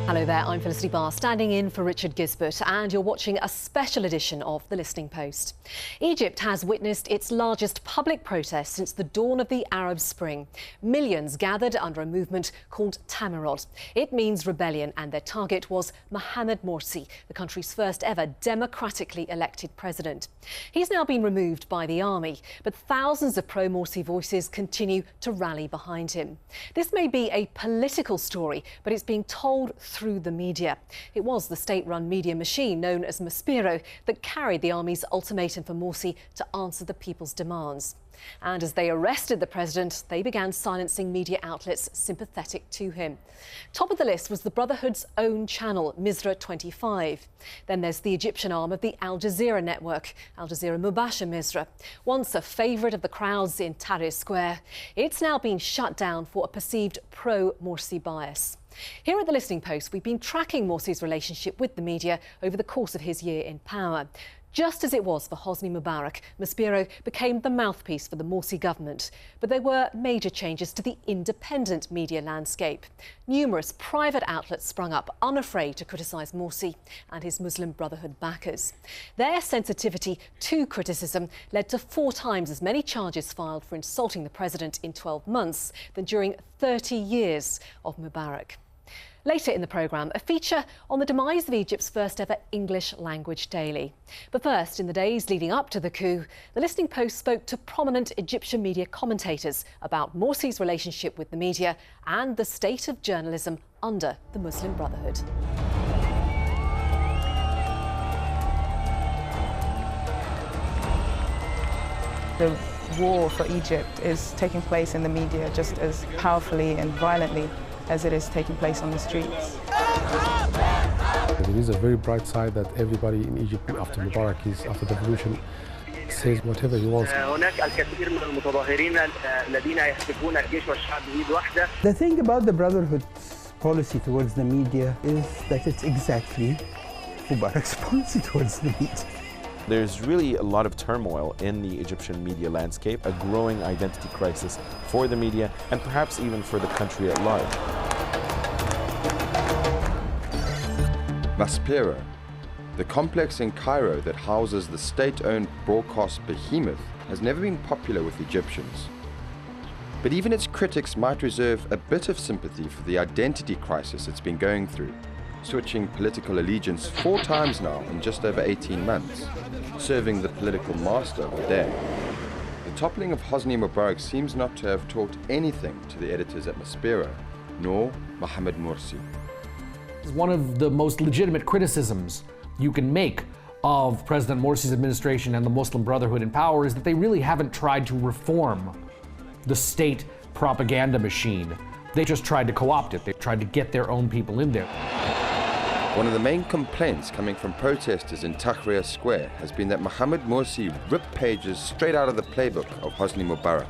Hello there, I'm Felicity Barr, standing in for Richard Gisbert, and you're watching a special edition of The Listening Post. Egypt has witnessed its largest public protest since the dawn of the Arab Spring. Millions gathered under a movement called Tamirod. It means rebellion, and their target was Mohamed Morsi, the country's first ever democratically elected president. He's now been removed by the army, but thousands of pro-Morsi voices continue to rally behind him. This may be a political story, but it's being told through the media. It was the state-run media machine known as Maspero that carried the army's ultimatum for Morsi to answer the people's demands. And as they arrested the president, they began silencing media outlets sympathetic to him. Top of the list was the Brotherhood's own channel, Misra 25. Then there's the Egyptian arm of the Al Jazeera network, Al Jazeera Mubasher Misra. Once a favourite of the crowds in Tahrir Square, it's now been shut down for a perceived pro-Morsi bias. Here at The Listening Post, we've been tracking Morsi's relationship with the media over the course of his year in power. Just as it was for Hosni Mubarak, Maspero became the mouthpiece for the Morsi government. But there were major changes to the independent media landscape. Numerous private outlets sprung up, unafraid to criticise Morsi and his Muslim Brotherhood backers. Their sensitivity to criticism led to 4 times as many charges filed for insulting the president in 12 months than during 30 years of Mubarak. Later in the programme, a feature on the demise of Egypt's first ever English language daily. But first, in the days leading up to the coup, The Listening Post spoke to prominent Egyptian media commentators about Morsi's relationship with the media and the state of journalism under the Muslim Brotherhood. The war for Egypt is taking place in the media just as powerfully and violently as it is taking place on the streets. There is a very bright side that everybody in Egypt after Mubarak, after the revolution, says whatever he wants. The thing about the Brotherhood's policy towards the media is that it's exactly Mubarak's policy towards the media. There's really a lot of turmoil in the Egyptian media landscape, a growing identity crisis for the media and perhaps even for the country at large. Maspero, the complex in Cairo that houses the state-owned broadcast behemoth, has never been popular with Egyptians. But even its critics might reserve a bit of sympathy for the identity crisis it's been going through, switching political allegiance 4 times now in just over 18 months, serving the political master of the day. The toppling of Hosni Mubarak seems not to have taught anything to the editors at Maspero, nor Mohamed Morsi. One of the most legitimate criticisms you can make of President Morsi's administration and the Muslim Brotherhood in power is that they really haven't tried to reform the state propaganda machine. They just tried to co-opt it. They tried to get their own people in there. One of the main complaints coming from protesters in Tahrir Square has been that Mohamed Morsi ripped pages straight out of the playbook of Hosni Mubarak,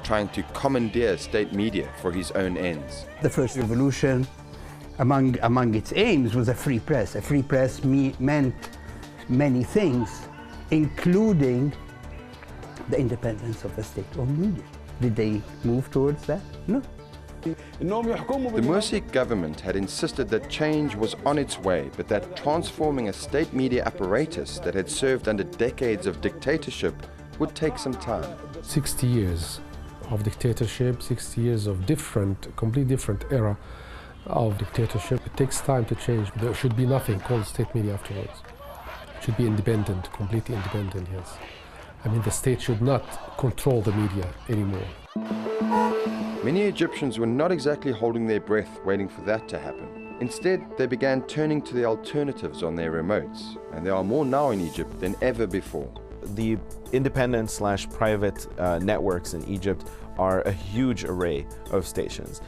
trying to commandeer state media for his own ends. The first revolution, among its aims, was a free press. A free press meant many things, including the independence of the state-owned media. Did they move towards that? No. The Morsi government had insisted that change was on its way, but that transforming a state media apparatus that had served under decades of dictatorship would take some time. 60 years of dictatorship, 60 years of completely different era of dictatorship. It takes time to change. There should be nothing called state media afterwards. It should be independent, completely independent, yes. I mean, the state should not control the media anymore. Many Egyptians were not exactly holding their breath waiting for that to happen. Instead, they began turning to the alternatives on their remotes, and there are more now in Egypt than ever before. The independent/private networks in Egypt are a huge array of stations.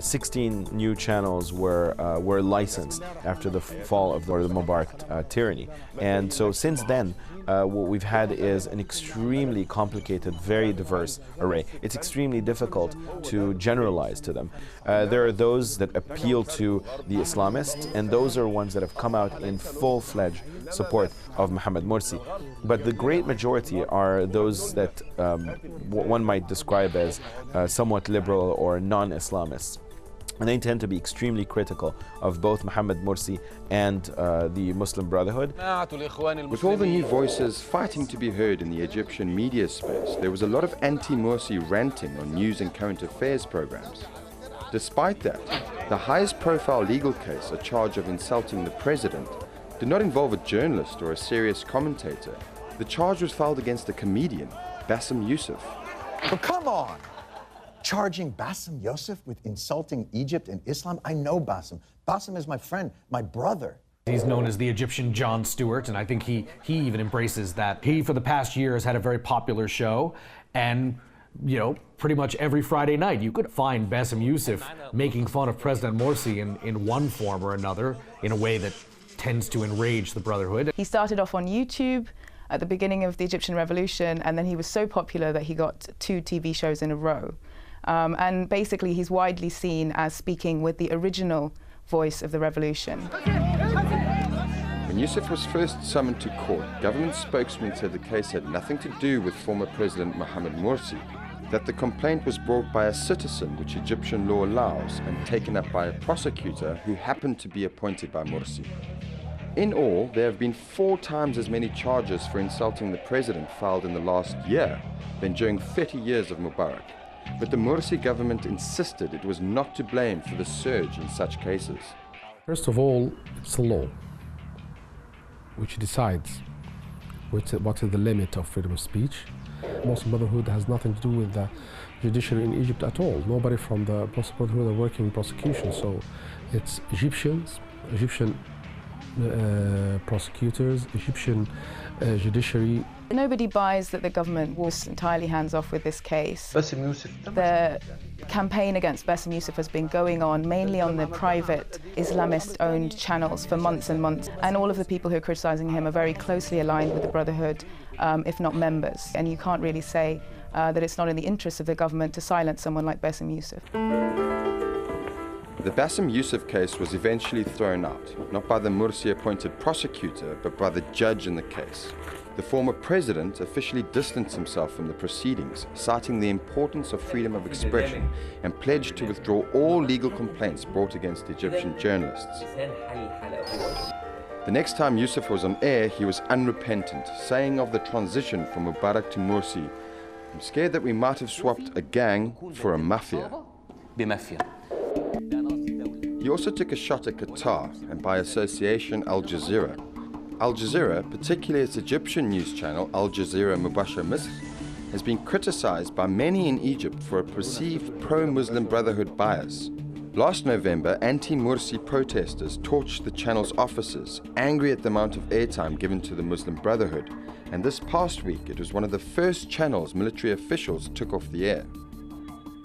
16 new channels were licensed after the fall of the Mubarak tyranny. And so since then, what we've had is an extremely complicated, very diverse array. It's extremely difficult to generalize to them. There are those that appeal to the Islamists, and those are ones that have come out in full-fledged support of Mohamed Morsi. But the great majority are those that one might describe as somewhat liberal or non-Islamists. And they tend to be extremely critical of both Mohamed Morsi and the Muslim Brotherhood. With all the new voices fighting to be heard in the Egyptian media space, there was a lot of anti-Morsi ranting on news and current affairs programs. Despite that, the highest profile legal case, a charge of insulting the president, did not involve a journalist or a serious commentator. The charge was filed against a comedian, Bassem Youssef. But come on! Charging Bassem Youssef with insulting Egypt and Islam? I know Bassem. Bassem is my friend, my brother. He's known as the Egyptian Jon Stewart, and I think he even embraces that. He, for the past year, has had a very popular show, and, you know, pretty much every Friday night you could find Bassem Youssef making fun of President Morsi in one form or another, in a way that tends to enrage the Brotherhood. He started off on YouTube at the beginning of the Egyptian Revolution, and then he was so popular that he got 2 TV shows in a row. And basically, he's widely seen as speaking with the original voice of the revolution. When Youssef was first summoned to court, government spokesman said the case had nothing to do with former President Mohamed Morsi, that the complaint was brought by a citizen, which Egyptian law allows, and taken up by a prosecutor who happened to be appointed by Morsi. In all, there have been 4 times as many charges for insulting the president filed in the last year than during 30 years of Mubarak. But the Morsi government insisted it was not to blame for the surge in such cases. First of all, it's a law which decides what is the limit of freedom of speech. Muslim Brotherhood has nothing to do with the judiciary in Egypt at all. Nobody from the Muslim Brotherhood are working in prosecution, so it's Egyptian prosecutors, Egyptian judiciary. Nobody buys that the government was entirely hands-off with this case. The campaign against Bassem Youssef has been going on mainly on the private Islamist-owned channels for months and months, and all of the people who are criticizing him are very closely aligned with the Brotherhood, if not members. And you can't really say that it's not in the interest of the government to silence someone like Bassem Youssef. The Bassem Youssef case was eventually thrown out, not by the Morsi-appointed prosecutor, but by the judge in the case. The former president officially distanced himself from the proceedings, citing the importance of freedom of expression, and pledged to withdraw all legal complaints brought against Egyptian journalists. The next time Youssef was on air, he was unrepentant, saying of the transition from Mubarak to Morsi, "I'm scared that we might have swapped a gang for a mafia." He also took a shot at Qatar, and by association Al Jazeera. Al Jazeera, particularly its Egyptian news channel Al Jazeera Mubashir Misr, has been criticized by many in Egypt for a perceived pro-Muslim Brotherhood bias. Last November, anti-Morsi protesters torched the channel's offices, angry at the amount of airtime given to the Muslim Brotherhood, and this past week it was one of the first channels military officials took off the air.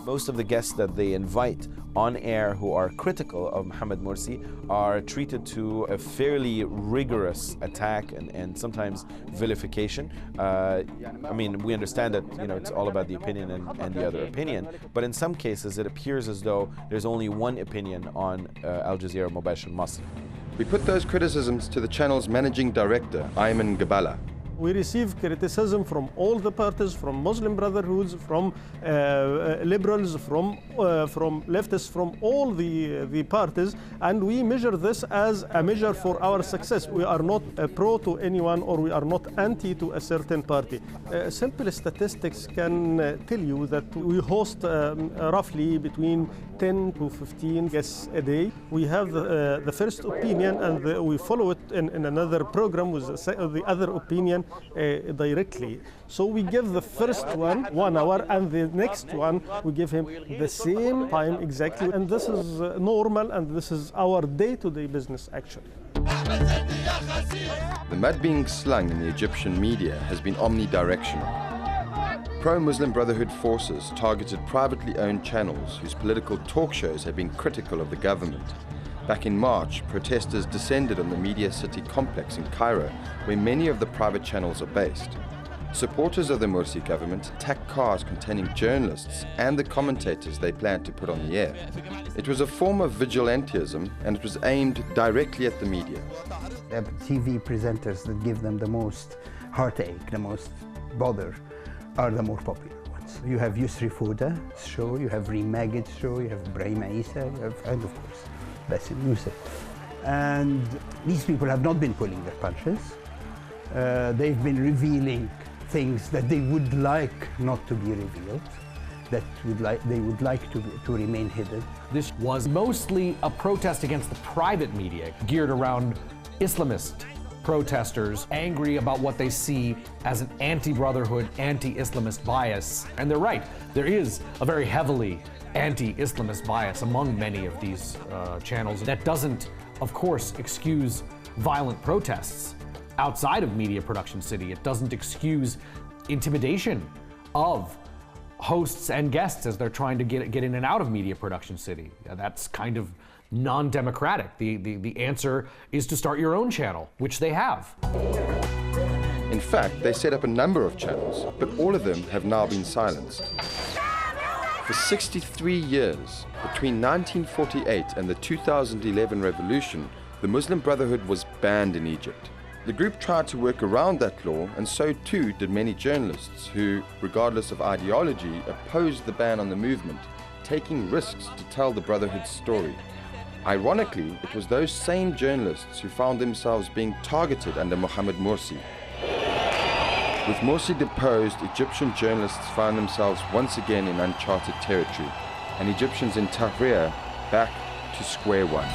Most of the guests that they invite on air who are critical of Mohamed Morsi are treated to a fairly rigorous attack and sometimes vilification. I mean, we understand that, you know, it's all about the opinion and the other opinion, but in some cases it appears as though there's only one opinion on Al Jazeera Mubashir Masr. We put those criticisms to the channel's managing director, Ayman Gabala. We receive criticism from all the parties, from Muslim Brotherhoods, from liberals, from leftists, from all the parties, and we measure this as a measure for our success. We are not pro to anyone, or we are not anti to a certain party. Simple statistics can tell you that we host roughly between 10 to 15 guests a day. We have the first opinion, and we follow it in another program with the other opinion directly. So we give the first one 1 hour, and the next one we give him the same time exactly. And this is normal, and this is our day-to-day business actually. The mud being slung in the Egyptian media has been omnidirectional. Pro-Muslim Brotherhood forces targeted privately owned channels whose political talk shows have been critical of the government. Back in March, protesters descended on the Media City complex in Cairo, where many of the private channels are based. Supporters of the Morsi government attacked cars containing journalists and the commentators they planned to put on the air. It was a form of vigilantism, and it was aimed directly at the media. The TV presenters that give them the most heartache, the most bother, are the more popular ones. journalists. You have Yusri Fouda's show, you have Reem Magid's show, you have Brahim Isa, you have, and of course, Bassem Youssef. And these people have not been pulling their punches. They've been revealing things that they would like not to be revealed, that they would like to remain hidden. This was mostly a protest against the private media, geared around Islamist protesters angry about what they see as an anti-Brotherhood, anti-Islamist bias. And they're right, there is a very heavily anti-Islamist bias among many of these channels. That doesn't, of course, excuse violent protests outside of Media Production City. It doesn't excuse intimidation of hosts and guests as they're trying to get in and out of Media Production City. That's kind of non-democratic. The answer is to start your own channel, which they have. In fact, they set up a number of channels, but all of them have now been silenced. For 63 years, between 1948 and the 2011 revolution, the Muslim Brotherhood was banned in Egypt. The group tried to work around that law, and so too did many journalists who, regardless of ideology, opposed the ban on the movement, taking risks to tell the Brotherhood's story. Ironically, it was those same journalists who found themselves being targeted under Mohamed Morsi. With Morsi deposed, Egyptian journalists found themselves once again in uncharted territory, and Egyptians in Tahrir back to square one.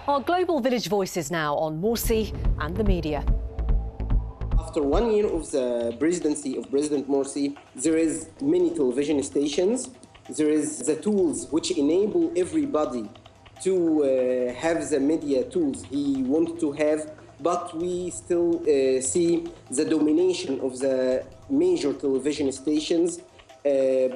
Our Global Village Voices now on Morsi and the media. After 1 year of the presidency of President Morsi, there is many television stations. There is the tools which enable everybody to have the media tools he wants to have, but we still see the domination of the major television stations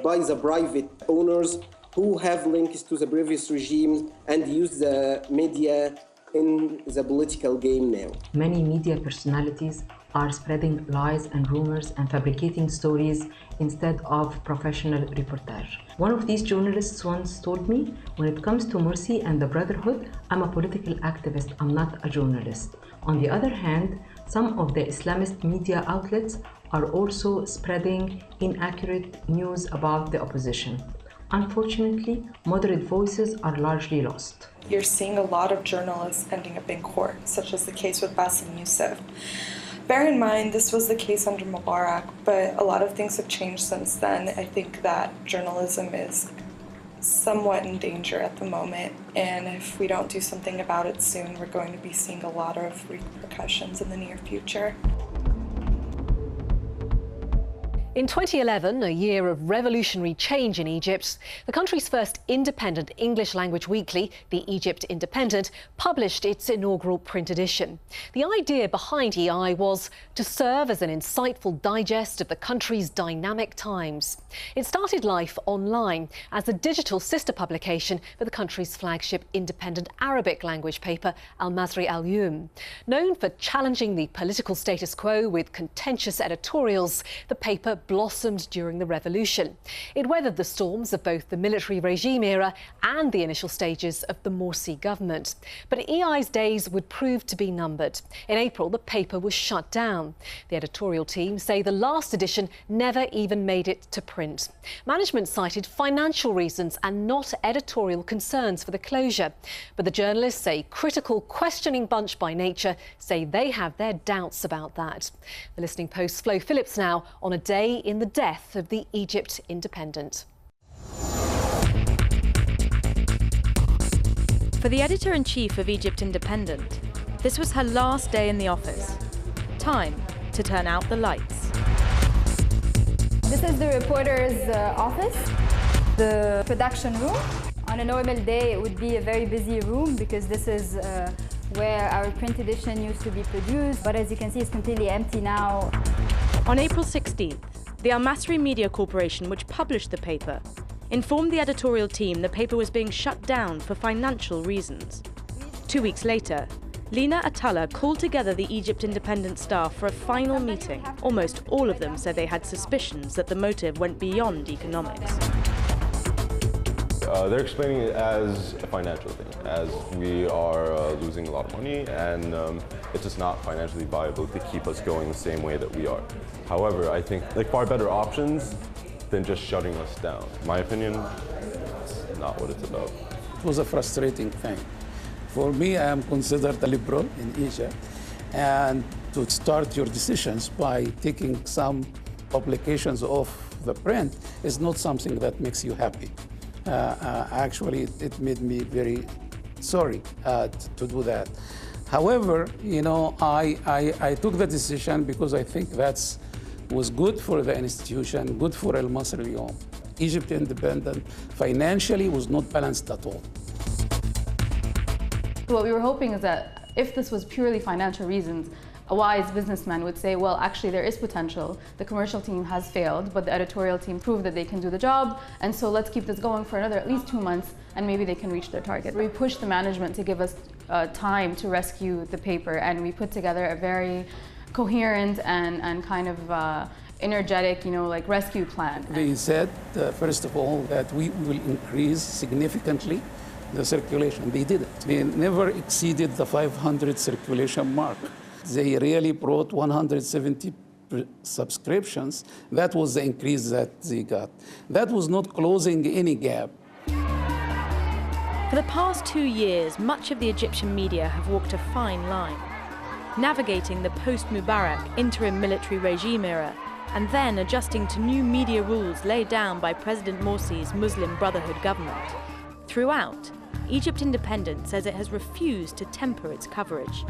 by the private owners who have links to the previous regimes and use the media in the political game now. Many media personalities are spreading lies and rumors and fabricating stories instead of professional reportage. One of these journalists once told me, when it comes to Morsi and the Brotherhood, I'm a political activist, I'm not a journalist. On the other hand, some of the Islamist media outlets are also spreading inaccurate news about the opposition. Unfortunately, moderate voices are largely lost. You're seeing a lot of journalists ending up in court, such as the case with Bassem Youssef. Bear in mind, this was the case under Mubarak, but a lot of things have changed since then. I think that journalism is somewhat in danger at the moment, and if we don't do something about it soon, we're going to be seeing a lot of repercussions in the near future. In 2011, a year of revolutionary change in Egypt, the country's first independent English-language weekly, the Egypt Independent, published its inaugural print edition. The idea behind EI was to serve as an insightful digest of the country's dynamic times. It started life online as a digital sister publication for the country's flagship independent Arabic language paper, Al-Masri Al-Yum. Known for challenging the political status quo with contentious editorials, the paper blossomed during the revolution. It weathered the storms of both the military regime era and the initial stages of the Morsi government. But EI's days would prove to be numbered. In April, the paper was shut down. The editorial team say the last edition never even made it to print. Management cited financial reasons and not editorial concerns for the closure. But the journalists, a critical, questioning bunch by nature, say they have their doubts about that. The Listening Post's Flo Phillips now on a day in the death of the Egypt Independent. For the editor-in-chief of Egypt Independent, this was her last day in the office. Time to turn out the lights. This is the reporter's office, the production room. On a normal day, it would be a very busy room because this is where our print edition used to be produced. But as you can see, it's completely empty now. On April 16th, the Al-Masri Media Corporation, which published the paper, informed the editorial team the paper was being shut down for financial reasons. 2 weeks later, Lina Atalla called together the Egypt Independent staff for a final meeting. Almost all of them said they had suspicions that the motive went beyond economics. They're explaining it as a financial thing, as we are losing a lot of money, and it's just not financially viable to keep us going the same way that we are. However, I think far better options than just shutting us down. In my opinion, it's not what it's about. It was a frustrating thing. For me, I am considered a liberal in Egypt, and to start your decisions by taking some publications off the print is not something that makes you happy. Actually, it made me very sorry to do that. However, I took the decision because I think that was good for the institution, good for Al-Masri al-Yawm. Egypt Independent financially was not balanced at all. What we were hoping is that if this was purely financial reasons, a wise businessman would say, well, actually there is potential. The commercial team has failed, but the editorial team proved that they can do the job, and so let's keep this going for another at least 2 months, and maybe they can reach their target. We pushed the management to give us time to rescue the paper, and we put together a very coherent and kind of energetic, rescue plan. They said, first of all, that we will increase significantly the circulation. They didn't. They never exceeded the 500 circulation mark. They really brought 170 subscriptions. That was the increase that they got. That was not closing any gap. For the past 2 years, much of the Egyptian media have walked a fine line, navigating the post-Mubarak interim military regime era and then adjusting to new media rules laid down by President Morsi's Muslim Brotherhood government. Throughout, Egypt Independent says it has refused to temper its coverage.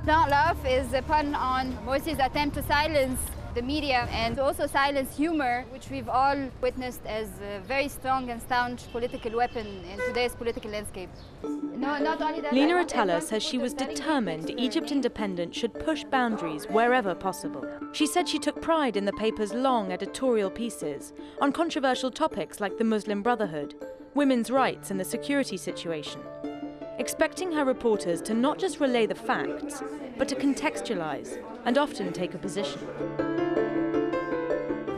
Don't laugh is a pun on Morsi's attempt to silence the media and to also silence humor, which we've all witnessed as a very strong and staunch political weapon in today's political landscape. No, not only that. Lina Atalla says she was determined Egypt Independent should push boundaries wherever possible. She said she took pride in the paper's long editorial pieces on controversial topics like the Muslim Brotherhood, women's rights and the security situation, expecting her reporters to not just relay the facts, but to contextualize and often take a position.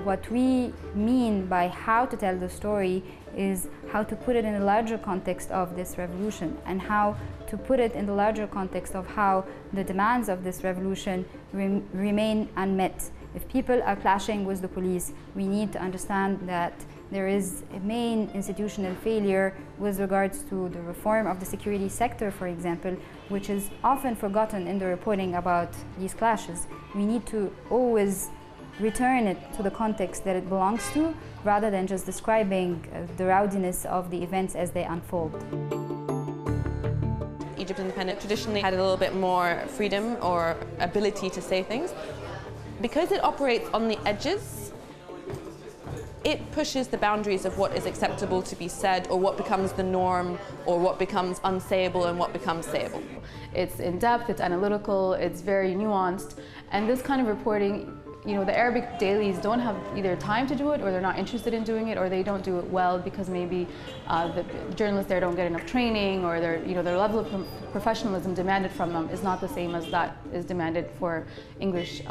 What we mean by how to tell the story is how to put it in a larger context of this revolution and how to put it in the larger context of how the demands of this revolution remain unmet. If people are clashing with the police, we need to understand that there is a main institutional failure with regards to the reform of the security sector, for example, which is often forgotten in the reporting about these clashes. We need to always return it to the context that it belongs to, rather than just describing the rowdiness of the events as they unfold. Egypt Independent traditionally had a little bit more freedom or ability to say things. Because it operates on the edges, it pushes the boundaries of what is acceptable to be said, or what becomes the norm, or what becomes unsayable and what becomes sayable. It's in-depth, it's analytical, it's very nuanced, and this kind of reporting, the Arabic dailies don't have either time to do it, or they're not interested in doing it, or they don't do it well because maybe the journalists there don't get enough training, or their level of professionalism demanded from them is not the same as that is demanded for English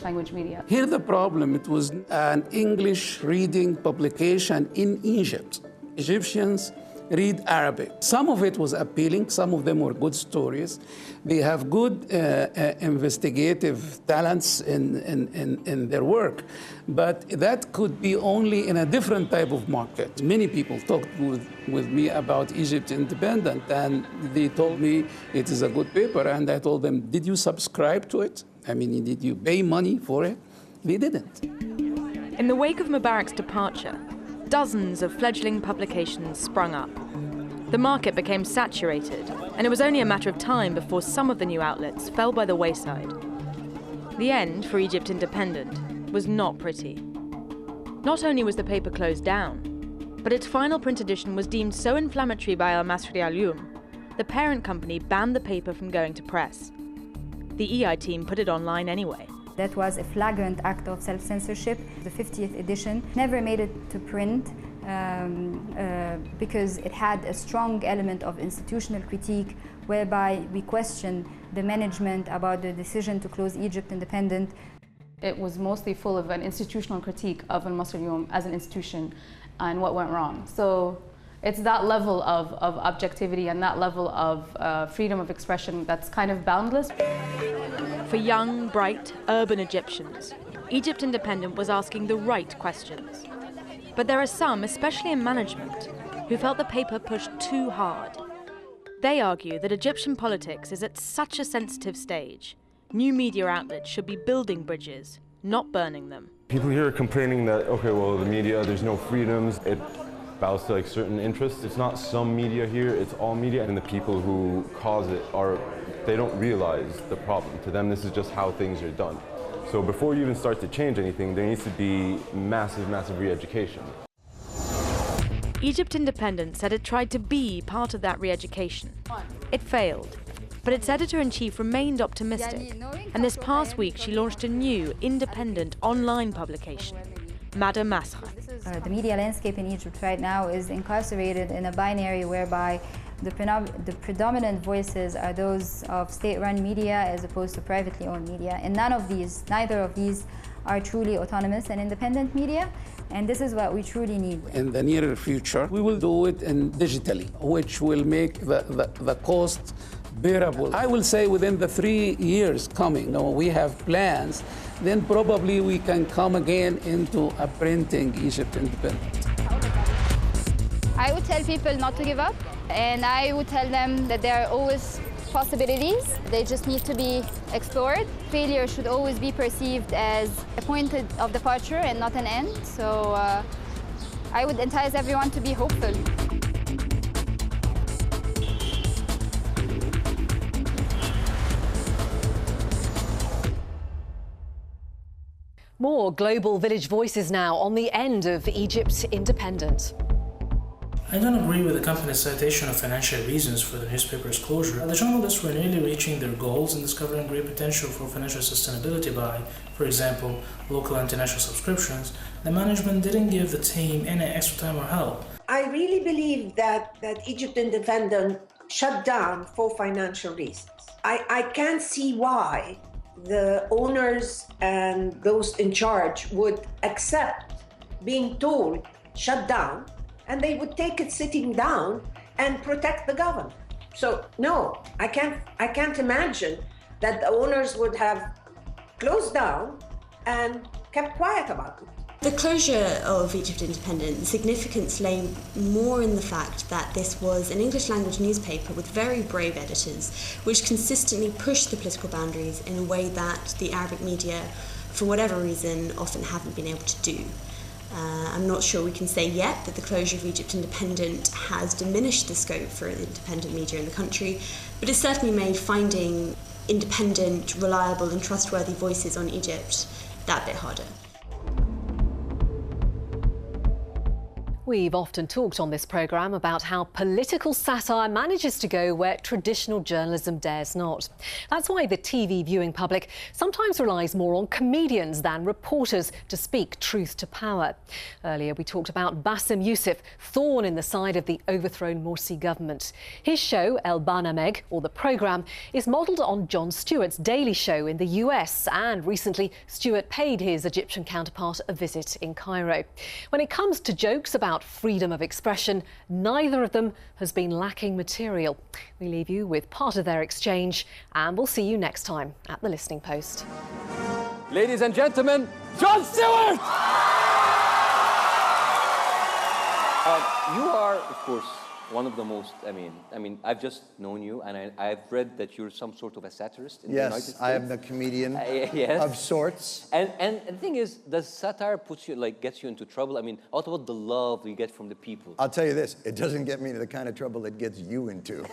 language media. Here the problem, it was an English reading publication in Egypt. Egyptians read Arabic. Some of it was appealing, some of them were good stories. They have good investigative talents in their work, but that could be only in a different type of market. Many people talked with me about Egypt Independent, and they told me it is a good paper, and I told them, did you subscribe to it? I mean, did you pay money for it? They didn't. In the wake of Mubarak's departure, dozens of fledgling publications sprung up. The market became saturated, and it was only a matter of time before some of the new outlets fell by the wayside. The end for Egypt Independent was not pretty. Not only was the paper closed down, but its final print edition was deemed so inflammatory by Al-Masri al-Yawm, the parent company banned the paper from going to press. The EI team put it online anyway. That was a flagrant act of self-censorship. The 50th edition never made it to print because it had a strong element of institutional critique, whereby we questioned the management about the decision to close Egypt Independent. It was mostly full of an institutional critique of Al-Masri al-Yawm as an institution and what went wrong. So It's that level of objectivity and that level of freedom of expression that's kind of boundless. For young, bright, urban Egyptians, Egypt Independent was asking the right questions. But there are some, especially in management, who felt the paper pushed too hard. They argue that Egyptian politics is at such a sensitive stage. New media outlets should be building bridges, not burning them. People here are complaining that, okay, well, the media, there's no freedoms. It bows to like certain interests. It's not some media here, it's all media, and the people who cause it they don't realize the problem. To them, this is just how things are done. So before you even start to change anything, there needs to be massive, massive re-education. Egypt Independent said it tried to be part of that re-education. It failed, but its editor-in-chief remained optimistic, and this past week she launched a new, independent online publication, Madame Masra. The media landscape in Egypt right now is incarcerated in a binary whereby the predominant voices are those of state-run media as opposed to privately owned media, and neither of these are truly autonomous and independent media, and this is what we truly need. In the near future, we will do it digitally, which will make the cost bearable. I will say within the 3 years coming, we have plans, then probably we can come again into a printing Egypt Independent. I would tell people not to give up, and I would tell them that there are always possibilities. They just need to be explored. Failure should always be perceived as a point of departure and not an end. So I would entice everyone to be hopeful. More Global Village Voices now on the end of Egypt Independent. I don't agree with the company's citation of financial reasons for the newspaper's closure. The journalists were nearly reaching their goals and discovering great potential for financial sustainability by, for example, local and international subscriptions. The management didn't give the team any extra time or help. I really believe that Egypt Independent shut down for financial reasons. I can't see why the owners and those in charge would accept being told shut down, and they would take it sitting down and protect the government. So no, I can't imagine that the owners would have closed down and kept quiet about it. The closure of Egypt Independent, the significance lay more in the fact that this was an English language newspaper with very brave editors, which consistently pushed the political boundaries in a way that the Arabic media, for whatever reason, often haven't been able to do. I'm not sure we can say yet that the closure of Egypt Independent has diminished the scope for independent media in the country, but it's certainly made finding independent, reliable and trustworthy voices on Egypt that bit harder. We've often talked on this programme about how political satire manages to go where traditional journalism dares not. That's why the TV viewing public sometimes relies more on comedians than reporters to speak truth to power. Earlier we talked about Bassem Youssef, thorn in the side of the overthrown Morsi government. His show, El Barnameg, or The Programme, is modelled on Jon Stewart's Daily Show in the US, and recently Stewart paid his Egyptian counterpart a visit in Cairo. When it comes to jokes about freedom of expression, neither of them has been lacking material. We leave you with part of their exchange, and we'll see you next time at The Listening Post. Ladies and gentlemen, Jon Stewart! You are, of course, one of the most, I mean, I've just known you, and I've read that you're some sort of a satirist in the United States. Yes, I am the comedian of sorts. And the thing is, does satire puts you, gets you into trouble? I mean, what about the love you get from the people? I'll tell you this, it doesn't get me into the kind of trouble it gets you into.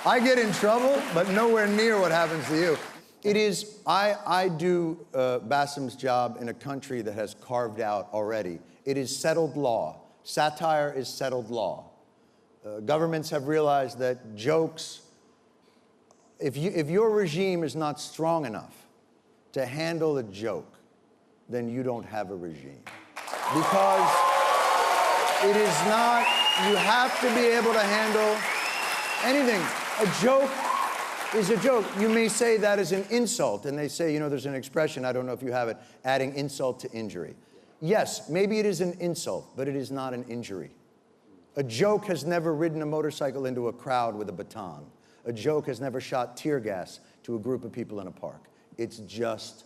I get in trouble, but nowhere near what happens to you. It is, I do Bassem's job in a country that has carved out already. It is settled law. Satire is settled law. Governments have realized that jokes, if your regime is not strong enough to handle a joke, then you don't have a regime. Because it is not, you have to be able to handle anything. A joke is a joke. You may say that as an insult, and they say, there's an expression, I don't know if you have it, adding insult to injury. Yes, maybe it is an insult, but it is not an injury. A joke has never ridden a motorcycle into a crowd with a baton. A joke has never shot tear gas to a group of people in a park. It's just